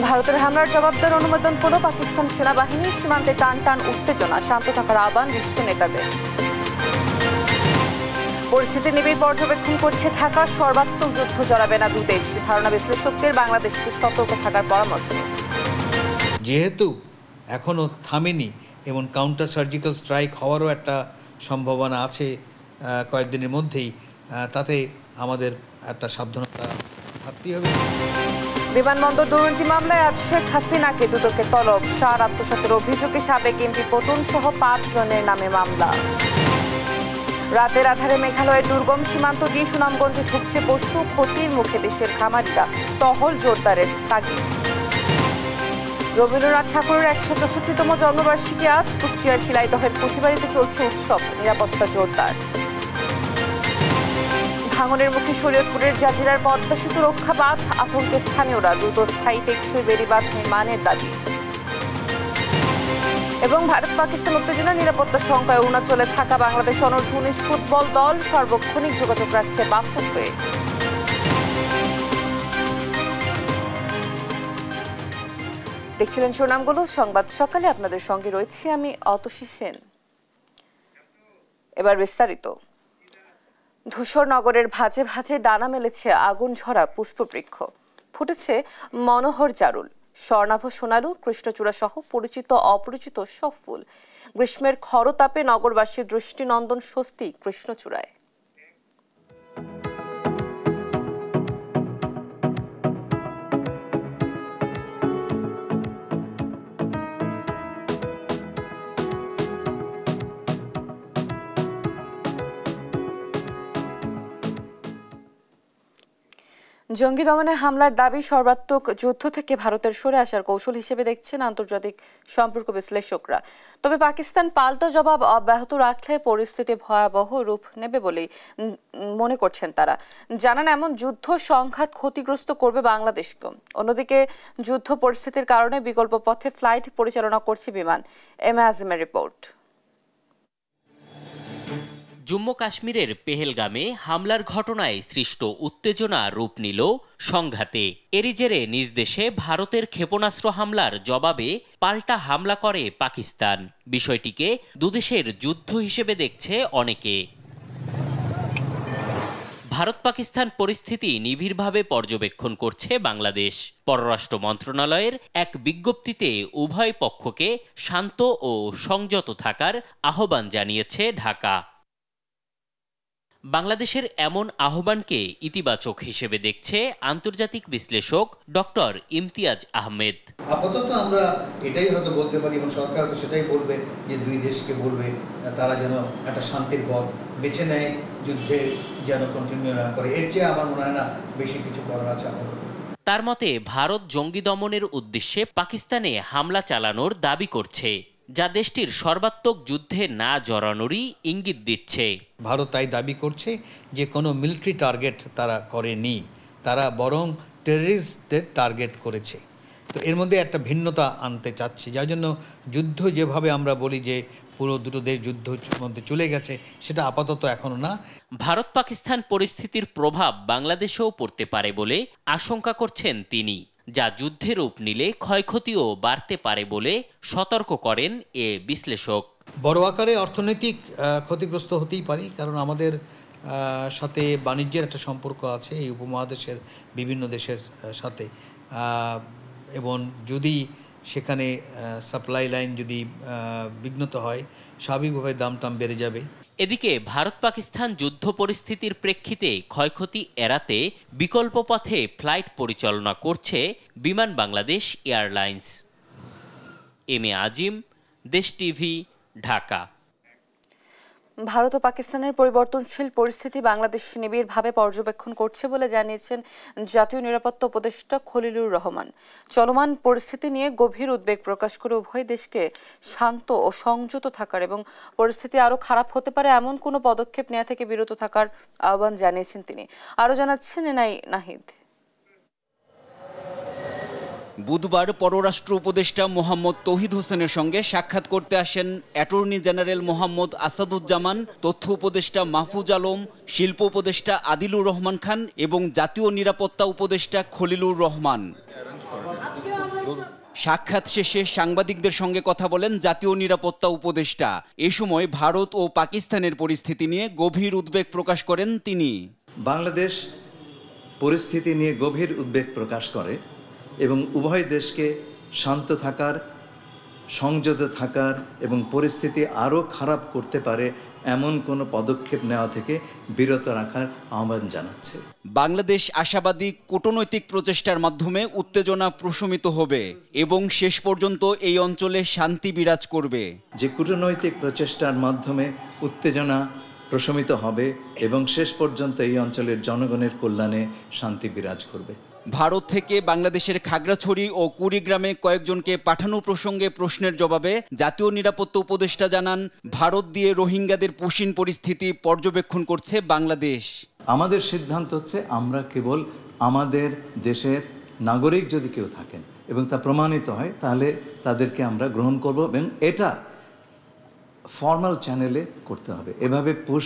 ভারতের হামলার জবাব দেওয়ার অনুমোদন পেল পাকিস্তান সেনাবাহিনী। সীমান্তে টান টান উত্তেজনা, শান্ত থাকার আহ্বান বিশ্ব নেতাদের। পরিস্থিতি নিবিড় পর্যবেক্ষণ করছে ঢাকা। সর্বাত্মক যুদ্ধ জড়াবে না দুদেশ, ধারণা বিশ্লেষকদের। বাংলাদেশকে সতর্ক থাকার পরামর্শ। যেহেতু এখনো থামেনি এবং কাউন্টার সার্জিক্যাল স্ট্রাইক হওয়ারও একটা সম্ভাবনা আছে কয়েকদিনের মধ্যেই, তাতে আমাদের একটা সাবধানতা থাকতেই হবে। বিমানবন্দর দুর্নীতি মামলায় আজ শেখ হাসিনাকে দুদকের তলব। সার আত্মসাতের অভিযোগে সাবেক এমপি পতন সহ 5 জনের নামে মামলা। রাতের আধারে মেঘালয়ের দুর্গম সীমান্ত দিয়ে সুনামগঞ্জে ঢুকছে পশু। ক্ষতির মুখে দেশের খামারিরা, টহল জোরদারের তাগিদ। রবীন্দ্রনাথ ঠাকুরের 164তম জন্মবার্ষিকী আজ। কুষ্টিয়ার শিলাইদহের পুঁথিবাড়িতে চলছে উৎসব, নিরাপত্তা জোরদার। ভাঙনের মুখে শরীয়তপুরের জাজিরার পদ্মা সেতু রক্ষা বাঁধ। আতঙ্কে স্থানীয়রা, দ্রুত স্থায়ী টেকসই বেড়িবাঁধ নির্মাণের দাবি। এবং ভারত পাকিস্তান উত্তেজনা, নিরাপত্তা শঙ্কায় অরুণাচলে থাকা বাংলাদেশ অনূর্ধ্ব-19 ফুটবল দল সার্বক্ষণিক যোগাযোগ রাখছে বাফুফে। দেখছিলেন শিরোনামগুলো। সংবাদ সকালে আপনাদের সঙ্গে রয়েছি আমি অতসী সেন। এবার বিস্তারিত। ধূসর নগরের ভাঁজে ভাঁজে ডানা মেলেছে আগুন ঝরা পুষ্পবৃক্ষ। ফুটেছে মনোহর জারুল, স্বর্ণাভ সোনালু, কৃষ্ণচূড়া সহ পরিচিত অপরিচিত সব ফুল। গ্রীষ্মের খরতাপে নগরবাসীর দৃষ্টিনন্দন স্বস্তি কৃষ্ণচূড়ায়। জঙ্গি দমনে হামলার দাবি সর্বাত্মক যুদ্ধ থেকে ভারতের সরে আসার কৌশল হিসেবে দেখছেন আন্তর্জাতিক সম্পর্ক বিশ্লেষকরা। তবে পাকিস্তান পাল্টা জবাব অব্যাহত রাখলে পরিস্থিতি ভয়াবহ রূপ নেবে বলেই মনে করছেন তারা। জানান, এমন যুদ্ধ সংঘাত ক্ষতিগ্রস্ত করবে বাংলাদেশকে। অন্যদিকে যুদ্ধ পরিস্থিতির কারণে বিকল্প পথে ফ্লাইট পরিচালনা করছে বিমান। M আজিমের report. জম্মু কাশ্মীরের পেহেলগামে হামলার ঘটনায় সৃষ্ট উত্তেজনা রূপ নিল সংঘাতে। এরই জেরে নিজ দেশে ভারতের ক্ষেপণাস্ত্র হামলার জবাবে পাল্টা হামলা করে পাকিস্তান। বিষয়টিকে দুদেশের যুদ্ধ হিসেবে দেখছে অনেকে। ভারত পাকিস্তান পরিস্থিতি নিবিড়ভাবে পর্যবেক্ষণ করছে বাংলাদেশ। পররাষ্ট্র মন্ত্রণালয়ের এক বিজ্ঞপ্তিতে উভয় পক্ষকে শান্ত ও সংযত থাকার আহ্বান জানিয়েছে ঢাকা। বাংলাদেশের এমন আহ্বানকে ইতিবাচক হিসেবে দেখছে আন্তর্জাতিক বিশ্লেষক ডক্টর ইমতিয়াজ আহমেদ। আপাতত আমরা এটাই হয়তো বলতে পারি এবং সরকার তো সেটাই বলবে যে দুই দেশকে বলবে তারা যেন একটা শান্তির পথ বেছে নেয়, যুদ্ধে যেন কন্টিনিউ না করে। এর চেয়ে আমার মনে হয় না বেশি কিছু করার আছে আপাতত। তার মতে ভারত জঙ্গি দমনের উদ্দেশ্যে পাকিস্তানে হামলা চালানোর দাবি করছে, যা দেশটির সর্বাত্মক যুদ্ধে না জড়ানোরই ইঙ্গিত দিচ্ছে। ভারত তাই দাবি করছে যে কোনো মিলিটারি টার্গেট তারা করেনি, তারা বরং টেররিস্টদের টার্গেট করেছে। তো এর মধ্যে একটা ভিন্নতা আনতে চাচ্ছে, যার জন্য যুদ্ধ যেভাবে আমরা বলি যে পুরো দুটো দেশ যুদ্ধের মধ্যে চলে গেছে, সেটা আপাতত এখনো না। ভারত পাকিস্তান পরিস্থিতির প্রভাব বাংলাদেশেও পড়তে পারে বলে আশঙ্কা করছেন তিনি, যা যুদ্ধে রূপ নিলে ক্ষয়ক্ষতিও বাড়তে পারে বলে সতর্ক করেন এ বিশ্লেষক। বড় আকারে অর্থনৈতিক ক্ষতিগ্রস্ত হতেই পারে, কারণ আমাদের সাথে বাণিজ্যের একটা সম্পর্ক আছে এই উপমহাদেশের বিভিন্ন দেশের সাথে, এবং যদি সেখানে সাপ্লাই লাইন যদি বিঘ্নিত হয়, স্বাভাবিকভাবে দাম টাম বেড়ে যাবে। এদিকে ভারত পাকিস্তান যুদ্ধ পরিস্থিতির প্রেক্ষিতে ক্ষয়ক্ষতি এড়াতে বিকল্প পথে ফ্লাইট পরিচালনা করছে বিমান বাংলাদেশ এয়ারলাইন্স। এম এ আজিম, দেশ টিভি, ঢাকা। ভারত ও পাকিস্তানের পরিবর্তনশীল পরিস্থিতি বাংলাদেশ নিবিড়ভাবে পর্যবেক্ষণ করছে বলে জানিয়েছেন জাতীয় নিরাপত্তা উপদেষ্টা খলিলুর রহমান। চলমান পরিস্থিতি নিয়ে গভীর উদ্বেগ প্রকাশ করে উভয় দেশকে শান্ত ও সংযত থাকার এবং পরিস্থিতি আরও খারাপ হতে পারে এমন কোনো পদক্ষেপ নেওয়া থেকে বিরত থাকার আহ্বান জানিয়েছেন তিনি। আরও জানাচ্ছেন এনাই নাহিদ। বুধবার পররাষ্ট্র উপদেষ্টা মোহাম্মদ তৌহিদ হোসেনের সঙ্গে সাক্ষাৎ করতে আসেন অ্যাটর্নি জেনারেল মোহাম্মদ আসাদুজ্জামান, তথ্য উপদেষ্টা মাহফুজ আলম, শিল্প উপদেষ্টা আদিলুর রহমান খান এবং জাতীয় নিরাপত্তা উপদেষ্টা খলিলুর রহমান। সাক্ষাৎ শেষে সাংবাদিকদের সঙ্গে কথা বলেন জাতীয় নিরাপত্তা উপদেষ্টা। এ সময় ভারত ও পাকিস্তানের পরিস্থিতি নিয়ে গভীর উদ্বেগ প্রকাশ করেন তিনি। বাংলাদেশ পরিস্থিতি নিয়ে গভীর উদ্বেগ প্রকাশ করে এবং উভয় দেশকে শান্ত থাকার, সংযত থাকার এবং পরিস্থিতি আরও খারাপ করতে পারে এমন কোনো পদক্ষেপ নেওয়া থেকে বিরত রাখার আহ্বান জানাচ্ছে। বাংলাদেশ আশাবাদী কূটনৈতিক প্রচেষ্টার মাধ্যমে উত্তেজনা প্রশমিত হবে এবং শেষ পর্যন্ত এই অঞ্চলে শান্তি বিরাজ করবে। যে কূটনৈতিক প্রচেষ্টার মাধ্যমে উত্তেজনা প্রশমিত হবে এবং শেষ পর্যন্ত এই অঞ্চলের জনগণের কল্যাণে শান্তি বিরাজ করবে। ভারত থেকে বাংলাদেশের খাগড়াছড়ি ও কুড়িগ্রামে কয়েকজনকে পাঠানো প্রসঙ্গে প্রশ্নের জবাবে জাতীয় নিরাপত্তা উপদেষ্টা জানান, ভারত দিয়ে রোহিঙ্গাদের পুশিন পরিস্থিতি পর্যবেক্ষণ করছে বাংলাদেশ। আমাদের সিদ্ধান্ত হচ্ছে আমরা কেবল আমাদের দেশের নাগরিক যদি কেউ থাকেন এবং তা প্রমাণিত হয় তাহলে তাদেরকে আমরা গ্রহণ করব এবং এটা ফর্মাল চ্যানেলে করতে হবে। এভাবে পুশ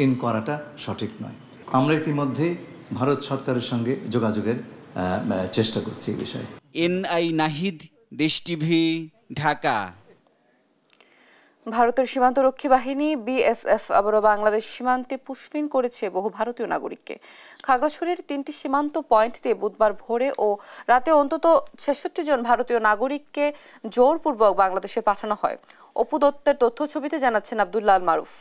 ইন করাটা সঠিক নয়। আমরা ইতিমধ্যে ভারত সরকারের সঙ্গে যোগাযোগের চেষ্টা করছি এই বিষয়ে। এনআই নাহিদ, দেশ টিভি, ঢাকা। ভারতের সীমান্তরক্ষী বাহিনী বিএসএফ আবারও বাংলাদেশ সীমান্তে পুশফিন করেছে বহু ভারতীয় নাগরিককে। খাগড়াছড়ির 3টি সীমান্ত পয়েন্টে বুধবার ভোরে ও রাতে অন্তত 66 জন ভারতীয় নাগরিককে জোরপূর্বক বাংলাদেশে পাঠানো হয়। অপু দত্তের তথ্য ছবিতে জানাচ্ছেন আব্দুল্লাহ আল মারুফ।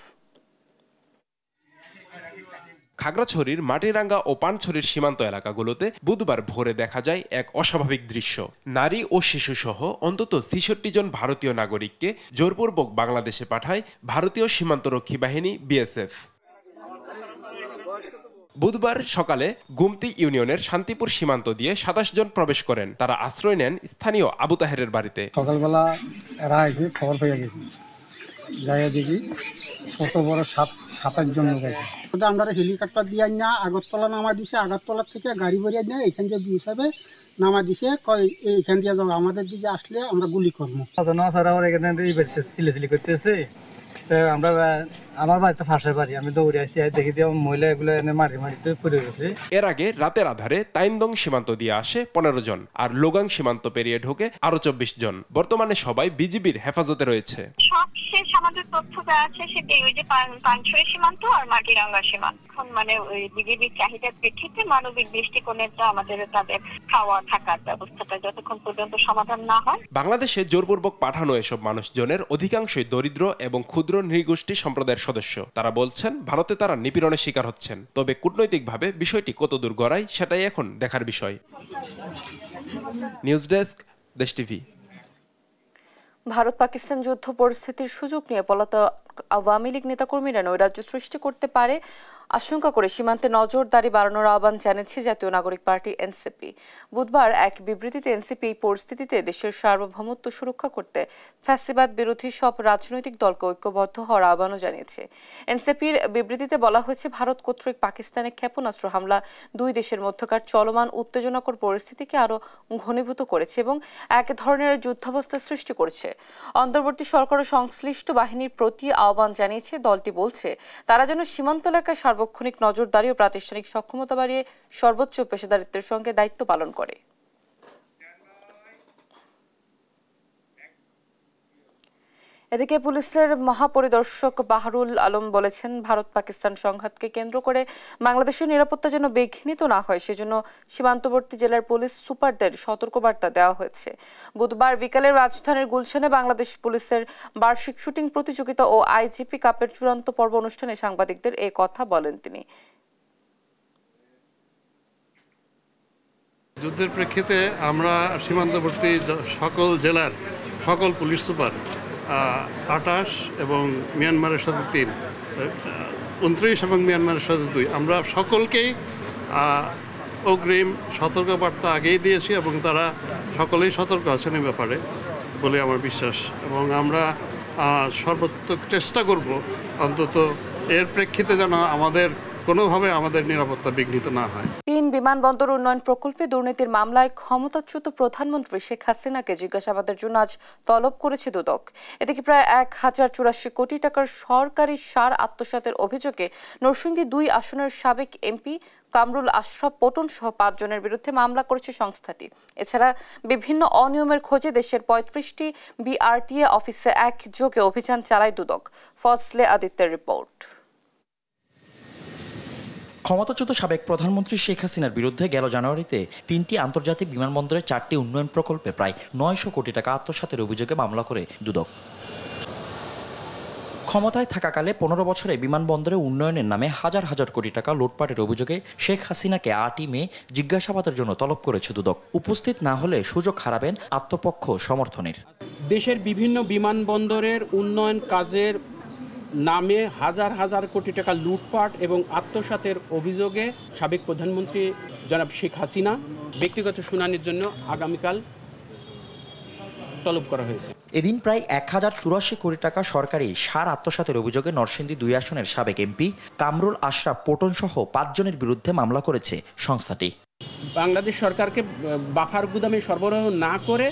খাগড়াছড়ির মাটিরাঙ্গা ও পানছড়ির সীমান্ত এলাকাগুলোতে বুধবার ভোরে দেখা যায় এক অস্বাভাবিক দৃশ্য। নারী ও শিশু সহ অন্তত 66 জন ভারতীয় নাগরিককে জোরপূর্বক বাংলাদেশে পাঠায় ভারতীয় সীমান্তরক্ষী বাহিনী বিএসএফ। বুধবার সকালে গুমতি ইউনিয়নের শান্তিপুর সীমান্ত দিয়ে 27 জন প্রবেশ করেন। তারা আশ্রয় নেন স্থানীয় আবু তাহেরের বাড়িতে। সকালবেলা এরা এসে খবর পেয়ে গেছি, যাই দেখি কত বড় 7-8 জন গেছে। আমরা হেলিকপ্টার দিয়ে না আগরতলা নামা দিছে, আগরতলা থেকে গাড়ি ভরিয়ে নিয়ে এখান থেকে হিসাবে নামা দিছে, এইখান দিয়ে যাবো, আমাদের দিকে আসলে আমরা গুলি করবো। সিলেসিলি করতেছে, আমরা আমার বাড়িতে ফাঁসের বাড়ি, আমি দৌড়ে আসি, দেখি দিয়ে মহিলা এগুলো মারি পড়ে গেছে। এর আগে রাতের আধারে তাইনদং সীমান্ত দিয়ে আসে 15 জন, আর লোগাং সীমান্ত পেরিয়ে ঢোকে আরো 24 জন। বর্তমানে সবাই বিজিবির হেফাজতে রয়েছে। সবশেষ আমাদের তথ্য যা আছে সেটাই ওই যে পানছড়ি সীমান্ত আর মাটিরাঙ্গা সীমান্ত। এখন মানে ওই বিজিবির চাহিদার প্রেক্ষিতে মানবিক দৃষ্টিকোণেটা আমাদের তাদের খাওয়া থাকার ব্যবস্থাটা যতক্ষণ পর্যন্ত সমাধান না হয়। বাংলাদেশে জোরপূর্বক পাঠানো এসব মানুষজনের অধিকাংশই দরিদ্র এবং ক্ষুদ্র নৃগোষ্ঠী সম্প্রদায়ের সদস্য। তারা বলছেন ভারতে তারা নিপীড়নের শিকার হচ্ছেন। তবে কূটনৈতিকভাবে বিষয়টি কতদূর গড়ায় সেটাই এখন দেখার বিষয়। নিউজ ডেস্ক, দেশ টিভি। ভারত পাকিস্তান যুদ্ধ পরিস্থিতির সুযোগ নিয়ে পলাতক আওয়ামী লীগ নেতাকর্মীরা নৈরাজ্য সৃষ্টি করতে পারে আশঙ্কা করে সীমান্তে নজরদারি বাড়ানোর আহ্বান জানিয়েছে জাতীয় নাগরিক পার্টি এনসিপি। বুধবার এক বিবৃতিতে এনসিপি এই পরিস্থিতিতে দেশের সার্বভৌমত্ব সুরক্ষা করতে ফ্যাসিবাদ বিরোধী সব রাজনৈতিক দলকে ঐক্যবদ্ধ হওয়ার আহ্বানও জানিয়েছে। এনসিপির বিবৃতিতে বলা হয়েছে, ভারত কর্তৃক পাকিস্তানে ক্ষেপণাস্ত্র হামলা দুই দেশের মধ্যকার চলমান উত্তেজনাকর পরিস্থিতিকে আরও ঘনীভূত করেছে এবং এক ধরনের যুদ্ধাবস্থা সৃষ্টি করেছে। অন্তর্বর্তী সরকার ও সংশ্লিষ্ট বাহিনীর প্রতি আহ্বান জানিয়েছে। দলটি বলছে তারা যেন সীমান্ত এলাকায় সার্বক্ষণিক নজরদারি ও প্রাতিষ্ঠানিক সক্ষমতা বাড়িয়ে সর্বোচ্চ পেশাদারিত্বের সঙ্গে দায়িত্ব পালন করে। এদিকে পুলিশের মহাপরিদর্শক বাহারুল আলম বলেছেন, ভারত পাকিস্তান সংঘাতকে কেন্দ্র করে বাংলাদেশের নিরাপত্তা যেন বিঘ্নিত না হয় সেজন্য সীমান্তবর্তী জেলার পুলিশ সুপারদের সতর্কবার্তা দেওয়া হয়েছে। বুধবার বিকালে রাজধানীর গুলশানে বাংলাদেশ পুলিশের বার্ষিক শুটিং প্রতিযোগিতা ও আইজিপি কাপের চূড়ান্ত পর্ব অনুষ্ঠানে সাংবাদিকদের এই কথা বলেন তিনি। যুদ্ধের প্রেক্ষিতে আমরা সীমান্তবর্তী সকল জেলার সকল পুলিশ সুপার 28 এবং মিয়ানমারের সাথে 3, 29 এবং মিয়ানমারের সাথে 2, আমরা সকলকেই অগ্রিম সতর্কবার্তা আগেই দিয়েছি এবং তারা সকলেই সতর্ক আছেন এই ব্যাপারে বলে আমার বিশ্বাস। এবং আমরা সর্বাত্মক চেষ্টা করব অন্তত এর প্রেক্ষিতে যেন আমাদের কোনোভাবে আমাদের নিরাপত্তা বিঘ্নিত না হয়। তিন বিমানবন্দর উন্নয়ন প্রকল্পে দুর্নীতির মামলায় ক্ষমতাচ্যুত প্রধানমন্ত্রী শেখ হাসিনাকে জিজ্ঞাসাবাদের জন্য আজ তলব করেছে দুদক। এদিকে প্রায় 1084 কোটি টাকার সরকারি সার আত্মসাতের অভিযোগে নরসিংদী 2 আসনের সাবেক এমপি কামরুল আশরাফ পটন সহ 5 জনের বিরুদ্ধে মামলা করেছে সংস্থাটি। এছাড়া বিভিন্ন অনিয়মের খোঁজে দেশের 35টি বিআরটিএ অফিসে একযোগে অভিযান চালায় দুদক। ফজলে আদিত্যের রিপোর্ট। ক্ষমতাচ্যুত সাবেক প্রধানমন্ত্রী শেখ হাসিনার বিরুদ্ধে গেল জানুয়ারিতে 3টি আন্তর্জাতিক বিমানবন্দরের 4টি উন্নয়ন প্রকল্পে প্রায় 900 কোটি টাকা আত্মসাতের অভিযোগে মামলা করে দুদক। ক্ষমতায় থাকাকালে 15 বছরে বিমানবন্দরে উন্নয়নের নামে হাজার হাজার কোটি টাকা লুটপাটের অভিযোগে শেখ হাসিনাকে 8 মে জিজ্ঞাসাবাদের জন্য তলব করেছে দুদক। উপস্থিত না হলে সুযোগ হারাবেন আত্মপক্ষ সমর্থনের। দেশের বিভিন্ন বিমানবন্দরের উন্নয়ন কাজের নামে হাজার হাজার কোটি টাকা লুটপাট এবং আত্মসাতের অভিযোগে সাবেক প্রধানমন্ত্রী জনাব শেখ হাসিনা ব্যক্তিগত শুনানির জন্য আগামীকাল তলব করা হয়েছে। এদিন প্রায় 1084 কোটি টাকা সরকারি সার আত্মসাতের অভিযোগে নরসিংদী 2 আসনের সাবেক এমপি কামরুল আশরাফ পটন সহ 5 জনের বিরুদ্ধে মামলা করেছে সংস্থাটি। বাংলাদেশ সরকারকে বাফার গুদামে সরবরাহ না করে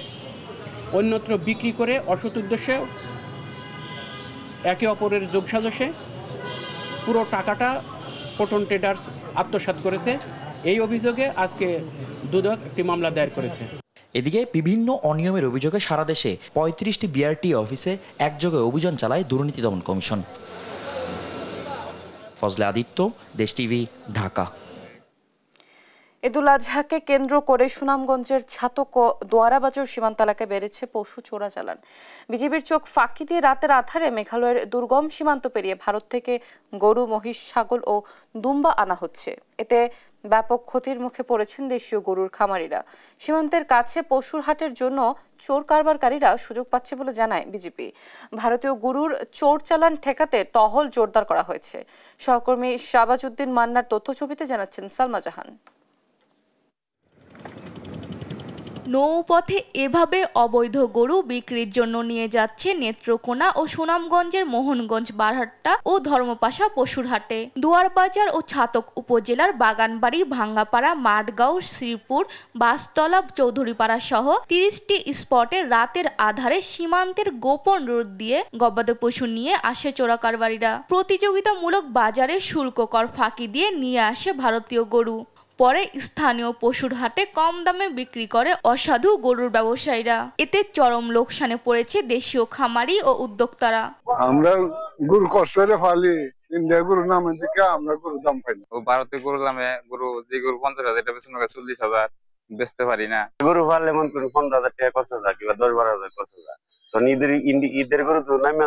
অন্যত্র বিক্রি করে অসৎ উদ্দেশ্যে একে অপরের যোগসাজশে পুরো টাকাটা পটন ট্রেডার্স আত্মসাৎ করেছে। এই অভিযোগে আজকে দুদক একটি মামলা দায়ের করেছে। এদিকে বিভিন্ন অনিয়মের অভিযোগে সারা দেশে 35টি বিআরটিএ অফিসে একযোগে অভিযান চালায় দুর্নীতি দমন কমিশন। ফজলে আদিত্য, দেশ টিভি, ঢাকা। ঈদুল আজহাকে কেন্দ্র করে সুনামগঞ্জের ছাতক ও দোয়ারাবাজার সীমান্ত এলাকায় বেড়েছে পশু চোরাচালান। বিজিবির চোখ ফাঁকি দিয়ে রাতের আধারে মেঘালয়ের দুর্গম সীমান্ত পেরিয়ে ভারত থেকে গরু, মহিষ, ছাগল ও দুম্বা আনা হচ্ছে। এতে ব্যাপক ক্ষতির মুখে পড়েছেন দেশীয় গরুর খামারিরা। সীমান্তের কাছে পশুর হাটের জন্য চোর কারবারকারীরা সুযোগ পাচ্ছে বলে জানায় বিজেপি। ভারতীয় গরুর চোর চালান ঠেকাতে টহল জোরদার করা হয়েছে। সহকর্মী শাহবাজউদ্দিন মান্নার তথ্য ছবিতে জানাচ্ছেন সালমা জাহান। নৌপথে এভাবে অবৈধ গরু বিক্রির জন্য নিয়ে যাচ্ছে নেত্রকোনা ও সুনামগঞ্জের মোহনগঞ্জ, বারহাট্টা ও ধর্মপাশা পশুর হাটে। দুয়ারবাজার ও ছাতক উপজেলার বাগানবাড়ি, ভাঙ্গাপাড়া, মাঠগাঁও, শ্রীপুর, বাসতলা, চৌধুরীপাড়া সহ 30টি স্পটে রাতের আধারে সীমান্তের গোপন রুট দিয়ে গবাদি পশু নিয়ে আসে চোরাকারবারীরা। প্রতিযোগিতামূলক বাজারে শুল্ক কর ফাঁকি দিয়ে নিয়ে আসে ভারতীয় গরু। পরে স্থানীয় পশুর হাটে কম দামে বিক্রি করে অসাধু গরুর ব্যবসায়ীরা। এতে চরম লোকসানে পড়েছে দেশীয় খামারি ও উদ্যোক্তারা। আমরা গরু কষ্টে ফালি, ইন্ডিয়া গরু নামে দিকে আমরা গরু দাম পাই না। ভারতীয় গরু দামে গরু, যে গরু 50,000 এটা বেশি 40,000 বেচতে পারি না। গরু ফালে মন করে 15,000 টাকা খরচ হয়, কিংবা 10-12,000 খরচ হয়। ঈদের গরু তো নামে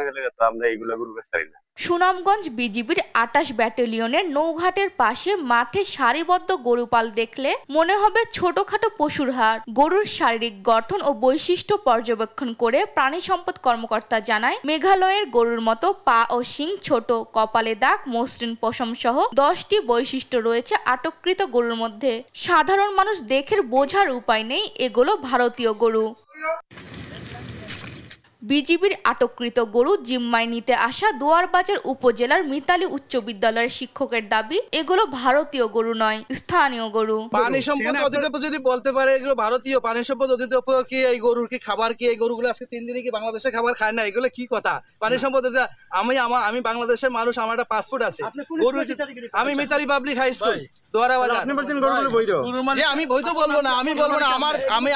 গেলে তো আমরা এইগুলো গরু বেচতে পারি না। সুনামগঞ্জ বিজিবির 28 ব্যাটালিয়নের নৌঘাটের পাশে মাঠে সারিবদ্ধ গরুপাল দেখলে মনে হবে ছোটখাটো পশুর হাট। গরুর শারীরিক গঠন ও বৈশিষ্ট্য পর্যবেক্ষণ করে প্রাণী সম্পদ কর্মকর্তা জানায়, মেঘালয়ের গরুর মতো পা ও শিং ছোট, কপালে দাগ, মসৃণ পশম সহ 10টি বৈশিষ্ট্য রয়েছে আটককৃত গরুর মধ্যে। সাধারণ মানুষ দেখে বোঝার উপায় নেই এগুলো ভারতীয় গরু। বিজিবির আটককৃত গরু জিম্মায় নিতে আসা দুয়ারবাজার উপজেলার মিতালি উচ্চ বিদ্যালয়ের শিক্ষকের দাবি, এগুলো ভারতীয় গরু নয়, স্থানীয় গরু। পানি সম্পদ অধিদপ্তর যদি বলতে পারে এগুলো ভারতীয় পানি সম্পদ অধিদপ্তর কি এই গরুর কি খাবার কি, এই গরুগুলো আজকে 3 দিনে কি বাংলাদেশে খাবার খায় না, এগুলো কি কথা? পানি সম্পদ আমি বাংলাদেশের মানুষ, আমার একটা পাসপোর্ট আছে। গরু আমি Mitali public high school Dowarabazar. আপনি বলছেন গরুগুলো বৈধ? আমি বৈধ বলবো না, আমি বলবো না।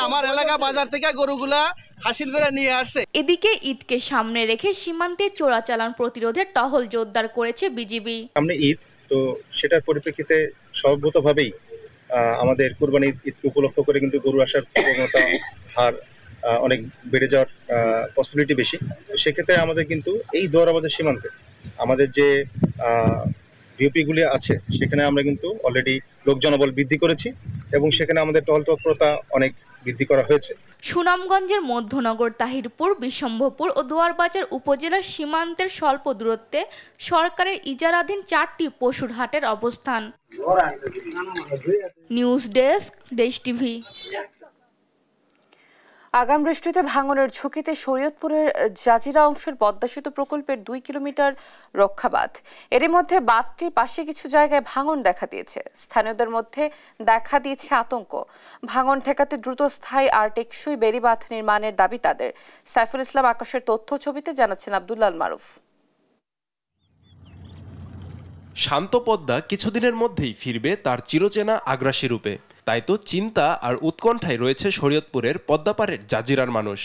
আমার এলাকা বাজার থেকে গরুগুলা হাসিল করে নিয়ে আসছে। এদিকে ঈদকে সামনে রেখে সীমান্তে চোরাচালান প্রতিরোধে টহল জোরদার করেছে বিজিবি। সামনে ঈদ, তো সেটার পরিপ্রেক্ষিতে স্বভাবতভাবেই আমাদের কুরবানি ঈদ উপলক্ষ করে কিন্তু গরু আসার প্রবণতা হার অনেক বেড়ে যাওয়ার পসিবিলিটি বেশি। সেক্ষেত্রে আমাদের কিন্তু এই দোয়ারাবাজার সীমান্তে আমাদের যে ডিউপিগুলি আছে সেখানে আমরা কিন্তু অলরেডি লোক জনবল বৃদ্ধি করেছি এবং সেখানে আমাদের টহল তৎপরতা অনেক বৃদ্ধি করা হয়েছে। সুনামগঞ্জের মধ্যনগর, তাহিরপুর, বিশম্ভপুর ও দুয়ারবাজার উপজেলার সীমান্তের স্বল্প দূরত্বে সরকারের ইজারাধীন 4টি পশুর হাটের অবস্থান। নিউজ ডেস্ক, দেশ টিভি। আগাম বৃষ্টিতে ভাঙনের ঝুঁকিতে শরীয়তপুরের জাজিরা অংশের পদ্মা সেতু প্রকল্পের 2 কিলোমিটার রক্ষাবাঁধ। এরই মধ্যে বাঁধটির পাশে কিছু জায়গায় ভাঙন দেখা দিয়েছে। স্থানীয়দের মধ্যে দেখা দিয়েছে আতঙ্ক। ভাঙন ঠেকাতে দ্রুত স্থায়ী আর টেকসই বেড়িবাঁধ নির্মাণের দাবি তাদের। সাইফুল ইসলাম আকাশের তথ্য ছবিতে জানাচ্ছেন আব্দুল্লাহ মারুফ। শান্ত পদ্মা কিছুদিনের মধ্যেই ফিরবে তার চিরচেনা আগ্রাসী রূপে। তাই তো চিন্তা আর উৎকণ্ঠায় রয়েছে শরীয়তপুরের পদ্মাপাড়ের জাজিরার মানুষ।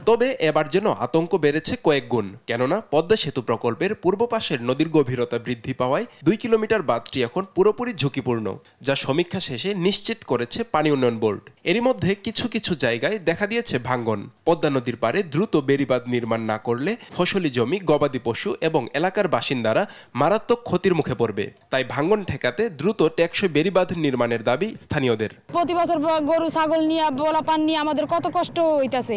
তবে এবার যেন আতঙ্ক বেড়েছে কয়েক গুণ, কেননা পদ্মা সেতু প্রকল্পের পূর্ব পাশের নদীর গভীরতা বৃদ্ধি পাওয়ায় 2 কিলোমিটার বাঁধটি এখন পুরোপুরি ঝুঁকিপূর্ণ, যা সমীক্ষা শেষে নিশ্চিত করেছে পানি উন্নয়ন বোর্ড। এরই মধ্যে কিছু কিছু জায়গায় দেখা দিয়েছে ভাঙ্গন। পদ্মা নদীর পাড়ে দ্রুত বেড়িবাঁধ নির্মাণ না করলে ফসলি জমি, গবাদি পশু এবং এলাকার বাসিন্দারা মারাত্মক ক্ষতির মুখে পড়বে। তাই ভাঙ্গন ঠেকাতে দ্রুত টেকসই বেড়িবাঁধ নির্মাণের দাবি স্থানীয়দের। প্রতি বছর গরু ছাগল নিয়ে বলা পান নিয়ে আমাদের কত কষ্ট হইতাছে।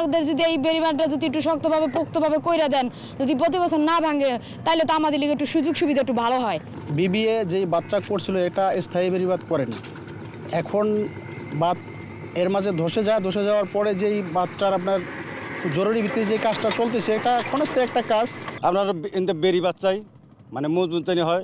আমাদের যদি এই বেড়িবাঁধটা যদি একটু শক্তভাবে পোক্তভাবে কইরা দেন, যদি প্রতি বছর না ভাঙে, তাহলে তো আমাদের লিগে একটু সুযোগ সুবিধা একটু ভালো হয়। বিবিএ যেই বাচ্চা করছিল এটা স্থায়ী বেড়িবাঁধ করেনি। এখন বাঁধ এর মাঝে ধসে যাওয়ার পরে যেই বাঁধটার আপনার জরুরি ভিত্তিতে যে কাজটা চলতেছে, এটা ক্ষণস্থায়ী একটা কাজ। আপনার বেড়িবাঁধ চাই, মানে মজবুত জানি হয়,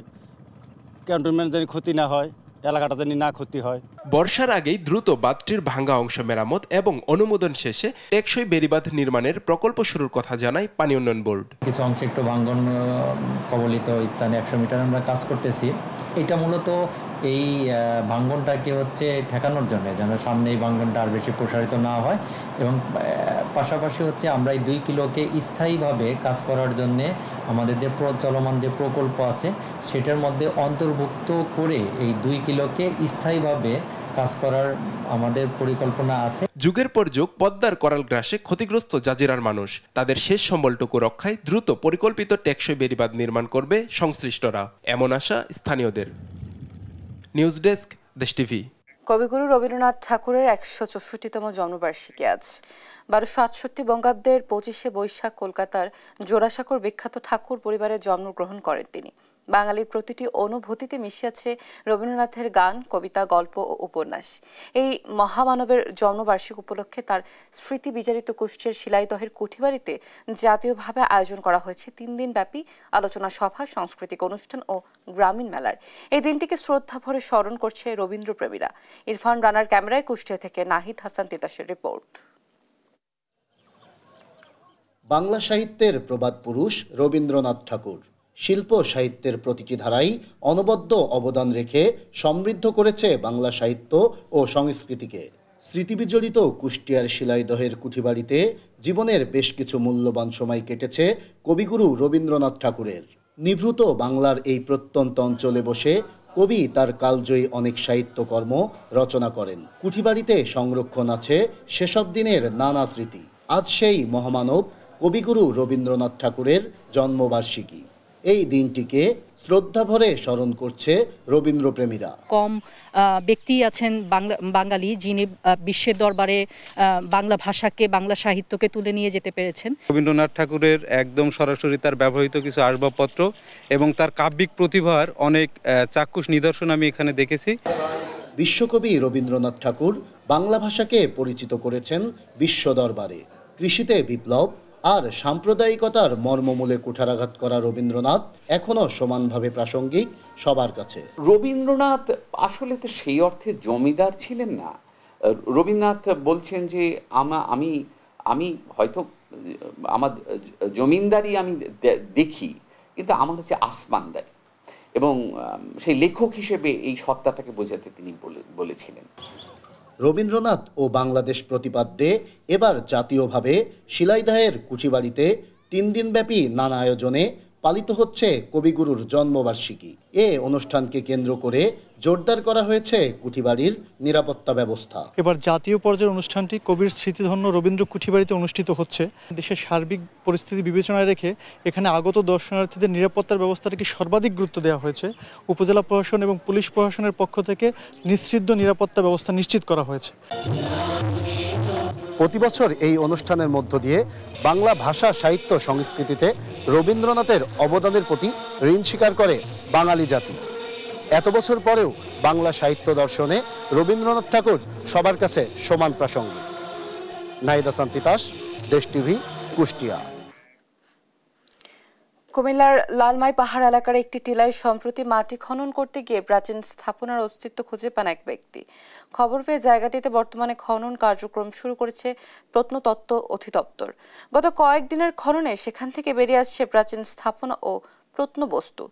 ক্যান্টনমেন্ট জানি ক্ষতি না হয়, এলাকাটা জানি না ক্ষতি হয়। বর্ষার আগেই দ্রুত বাঁধটির ভাঙ্গা অংশ মেরামত এবং অনুমোদন শেষে টেকসই বেড়িবাঁধ নির্মাণের প্রকল্প শুরুর কথা জানায় পানি উন্নয়ন বোর্ড। কিছু অংশে একটু ভাঙ্গন কবলিত স্থানে 100 মিটার আমরা কাজ করতেছি। এটা মূলত এই ভাঙ্গনটাকে ঠেকানোর জন্য, যেন সামনে এই ভাঙ্গনটা আর বেশি প্রসারিত না হয়, এবং পাশাপাশি আমরা এই 2 কিলোকে স্থায়ীভাবে কাজ করার জন্যে আমাদের যে চলমান যে প্রকল্প আছে সেটার মধ্যে অন্তর্ভুক্ত করে এই 2 কিলোকে স্থায়ীভাবে কাজ করার আমাদের পরিকল্পনা আছে। যুগের পর যুগ পদ্মার করাল গ্রাসে ক্ষতিগ্রস্ত জাজিরার মানুষ তাদের শেষ সম্বলটুকু রক্ষায় দ্রুত পরিকল্পিত টেকসই বেড়িবাঁধ নির্মাণ করবে সংশ্লিষ্টরা, এমন আশা স্থানীয়দের। নিউজ ডেস্ক, দেশ টিভি। কবিগুরু রবীন্দ্রনাথ ঠাকুরের 164তম জন্মবার্ষিকী আজ। 1268 বঙ্গাব্দের 25শে বৈশাখ কলকাতার জোড়াসাঁকোর বিখ্যাত ঠাকুর পরিবারে জন্মগ্রহণ করেন তিনি। বাঙালির প্রতিটি অনুভূতিতে মিশিয়েছে রবীন্দ্রনাথের গান, কবিতা, গল্প ও উপন্যাস। এই মহামানবের জন্মবার্ষিকী উপলক্ষে তার স্মৃতি বিজড়িত কুষ্টিয়ার শিলাইদহের কুঠিবাড়িতে জাতীয়ভাবে আয়োজন করা হয়েছে 3 দিনব্যাপী আলোচনা সভা, সাংস্কৃতিক অনুষ্ঠান ও গ্রামীণ মেলার। এই দিনটিকে শ্রদ্ধা ভরে স্মরণ করছে রবীন্দ্রপ্রেমীরা। ইরফান রানার ক্যামেরায় কুষ্টিয়া থেকে নাহিদ হাসান তিতাসের রিপোর্ট। বাংলা সাহিত্যের প্রবাদ পুরুষ রবীন্দ্রনাথ ঠাকুর শিল্প সাহিত্যের প্রতিটি ধারায় অনবদ্য অবদান রেখে সমৃদ্ধ করেছে বাংলা সাহিত্য ও সংস্কৃতিকে। স্মৃতিবিজড়িত কুষ্টিয়ার শিলাইদহের কুঠিবাড়িতে জীবনের বেশ কিছু মূল্যবান সময় কেটেছে কবিগুরু রবীন্দ্রনাথ ঠাকুরের। নিভৃত বাংলার এই প্রত্যন্ত অঞ্চলে বসে কবি তার কালজয়ী অনেক সাহিত্যকর্ম রচনা করেন। কুঠিবাড়িতে সংরক্ষণ আছে সেসব দিনের নানা স্মৃতি। আজ সেই মহামানব কবিগুরু রবীন্দ্রনাথ ঠাকুরের জন্মবার্ষিকী। এই দিনটিকে শ্রদ্ধা ভরে স্মরণ করছে রবীন্দ্রপ্রেমীরা। কম ব্যক্তি আছেন বাঙালি যিনি বিশ্বের দরবারে বাংলা ভাষাকে, বাংলা সাহিত্যকে তুলে নিয়ে যেতে পেরেছেন। রবীন্দ্রনাথ ঠাকুরের একদম সরাসরি তার ব্যবহৃত কিছু আসবাবপত্র এবং তার কাব্যিক প্রতিভার অনেক চাক্ষুষ নিদর্শন আমি এখানে দেখেছি। বিশ্বকবি রবীন্দ্রনাথ ঠাকুর বাংলা ভাষাকে পরিচিত করেছেন বিশ্ব দরবারে। কৃষিতে বিপ্লব আর সাম্প্রদায়িকতার মর্মমূলে কুঠারাঘাত করা রবীন্দ্রনাথ এখনো সমানভাবে প্রাসঙ্গিক সবার কাছে। রবীন্দ্রনাথ আসলে তো সেই অর্থে জমিদার ছিলেন না। রবীন্দ্রনাথ বলছেন যে আমি হয়তো আমার জমিনদারি আমি দেখি, কিন্তু আমার হচ্ছে আসমানদারি, এবং সেই লেখক হিসেবে এই সত্তাটাকে বোঝাতে তিনি বলেছিলেন। রবীন্দ্রনাথ ও বাংলাদেশ প্রতিপাদ্যে এবার জাতীয়ভাবে শিলাইদহের কুঠিবাড়িতে 3 দিনব্যাপী নানা আয়োজনে পালিত হচ্ছে কবিগুরুর জন্মবার্ষিকী। এ অনুষ্ঠানকে কেন্দ্র করে জোরদার করা হয়েছে কুঠিবাড়ির নিরাপত্তা ব্যবস্থা। এবার জাতীয় পর্যায়ের অনুষ্ঠানটি কবির স্মৃতিধন্য রবীন্দ্র কুঠিবাড়িতে অনুষ্ঠিত হচ্ছে। দেশের সার্বিক পরিস্থিতি বিবেচনায় রেখে এখানে আগত দর্শনার্থীদের নিরাপত্তার ব্যবস্থাটাকে সর্বাধিক গুরুত্ব দেওয়া হয়েছে। উপজেলা প্রশাসন এবং পুলিশ প্রশাসনের পক্ষ থেকে নিশ্চিদ্র নিরাপত্তা ব্যবস্থা নিশ্চিত করা হয়েছে। প্রতি বছর এই অনুষ্ঠানের মধ্য দিয়ে বাংলা ভাষা, সাহিত্য, সংস্কৃতিতে রবীন্দ্রনাথের অবদানের প্রতি ঋণ স্বীকার করে বাঙালি জাতি। এত বছর পরেও বাংলা সাহিত্য দর্শনে রবীন্দ্রনাথ ঠাকুর সবার কাছে সমান প্রাসঙ্গিক। নাহিদ হাসান তিতাস, দেশ টিভি, কুষ্টিয়া। কুমিল্লার লালমাই পাহাড় এলাকার একটি টিলায় সম্প্রতি মাটি খনন করতে গিয়ে প্রাচীন স্থাপনার অস্তিত্ব খুঁজে পান এক ব্যক্তি। খবর পেয়ে জায়গাটিতে বর্তমানে খনন কার্যক্রম শুরু করেছে প্রত্নতত্ত্ব অধিদপ্তর। গত কয়েকদিনের খননে সেখান থেকে বেরিয়ে আসছে প্রাচীন স্থাপনা ও প্রত্নবস্তু।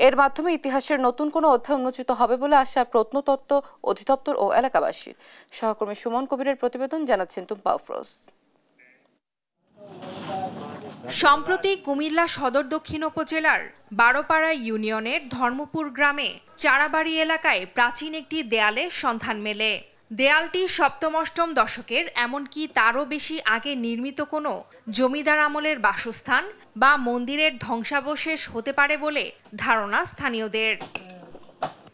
এর মাধ্যমে ইতিহাসের নতুন কোনো অধ্যায় উন্মোচিত হবে বলে আশা প্রত্নতত্ত্ব অধিদপ্তর ও এলাকাবাসীর। সহকর্মী সুমন কবিরের প্রতিবেদন, জানাচ্ছেন টুম্পা আফরোজ। সম্প্রতি কুমিল্লা সদর দক্ষিণ উপজেলার বারোপাড়া ইউনিয়নের ধর্মপুর গ্রামে চারাবাড়ি এলাকায় প্রাচীন একটি দেয়ালের সন্ধান মেলে। দেয়ালটি সপ্তম-অষ্টম দশকের, এমনকি তারও বেশি আগে নির্মিত কোনো জমিদার আমলের বাসস্থান বা মন্দিরের ধ্বংসাবশেষ হতে পারে বলে ধারণা স্থানীয়দের।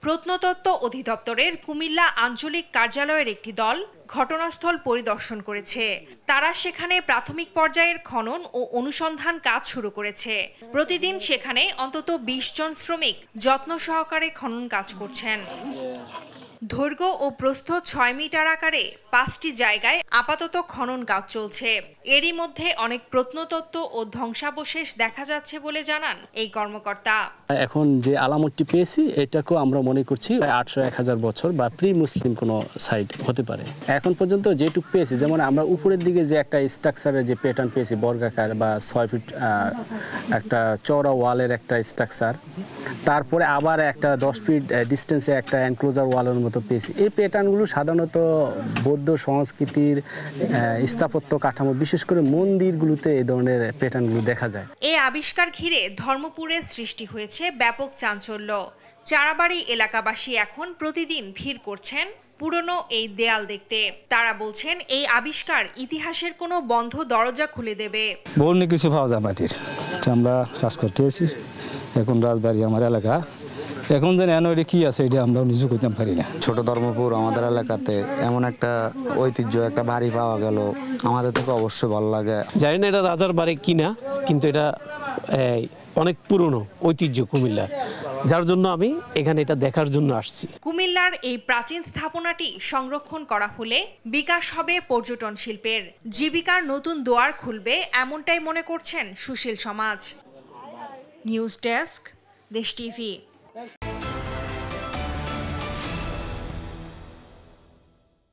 প্রত্নতত্ত্ব অধিদপ্তরের কুমিল্লা আঞ্চলিক কার্যালয়ের একটি দল ঘটনাস্থল পরিদর্শন করেছে। তারা সেখানে প্রাথমিক পর্যায়ের খনন ও অনুসন্ধান কাজ শুরু করেছে। প্রতিদিন সেখানে অন্তত ২০ জন শ্রমিক যত্ন সহকারে খনন কাজ করছেন। দৈর্ঘ্য ও প্রস্থ ৬ মিটার আকারে ৫টি জায়গায় আপাতত খনন কাজ চলছে। এরই মধ্যে অনেক প্রত্নতত্ত্ব ও ধ্বংসাবশেষ দেখা যাচ্ছে বলে জানান এই কর্মকর্তা। এখন যে আলামতটি পেয়েছি এটাকেও আমরা মনে করছি ৮০০-১০০০ বছর বা প্রি মুসলিম কোনো সাইট হতে পারে। এখন পর্যন্ত যেটুকু পেয়েছি, যেমন আমরা উপরের দিকে যে একটা স্ট্রাকচারের যে প্যাটার্ন পেয়েছি, বর্গাকার বা ৬ ফিট একটা চওড়া ওয়ালের একটা স্ট্রাকচার, তারপরে আবার একটা ১০ ফিট ডিস্টেন্সে একটা এনক্লোজার ওয়ালের মতো পেয়েছি। এই প্যাটার্নগুলো সাধারণত বৌদ্ধ সংস্কৃতির স্থাপত্য কাঠামো, বিশেষ করে মন্দিরগুলোতে এই ধরনের প্যাটার্নগুলো দেখা যায়। এই আবিষ্কার ঘিরে ধর্মপুরে সৃষ্টি হয়েছে ব্যাপক চাঞ্চল্য। চারাবাড়ি এলাকাবাসী এখন প্রতিদিন ভিড় করছেন পুরনো এই দেয়াল দেখতে। তারা বলছেন এই আবিষ্কার ইতিহাসের কোনো বন্ধ দরজা খুলে দেবে। বলনি কিছু পাওয়া যায় মাটির, আমরা কাজ করতে এসেছি। এখন রাজবাড়ি আমার এলাকা, এখন যেন এনে কি আছে এটা আমরা নিজে করতে পারি না। ছোট ধর্মপুর আমাদের এলাকাতে এমন একটা ঐতিহ্য, একটা বাড়ি পাওয়া গেল, আমাদের থেকে অবশ্যই ভালো লাগে। জানি না এটা রাজার বাড়ি কিনা, কিন্তু এটা অনেক পুরনো ঐতিহ্য কুমিল্লার, যার জন্য আমি এখানে এটা দেখার জন্য আসছি। কুমিল্লার এই প্রাচীন স্থাপনাটি সংরক্ষণ করা হলে বিকাশ হবে পর্যটন শিল্পের, জীবিকার নতুন দুয়ার খুলবে, এমনটাই মনে করছেন সুশীল সমাজ। নিউজ ডেস্ক, দেশ টিভি।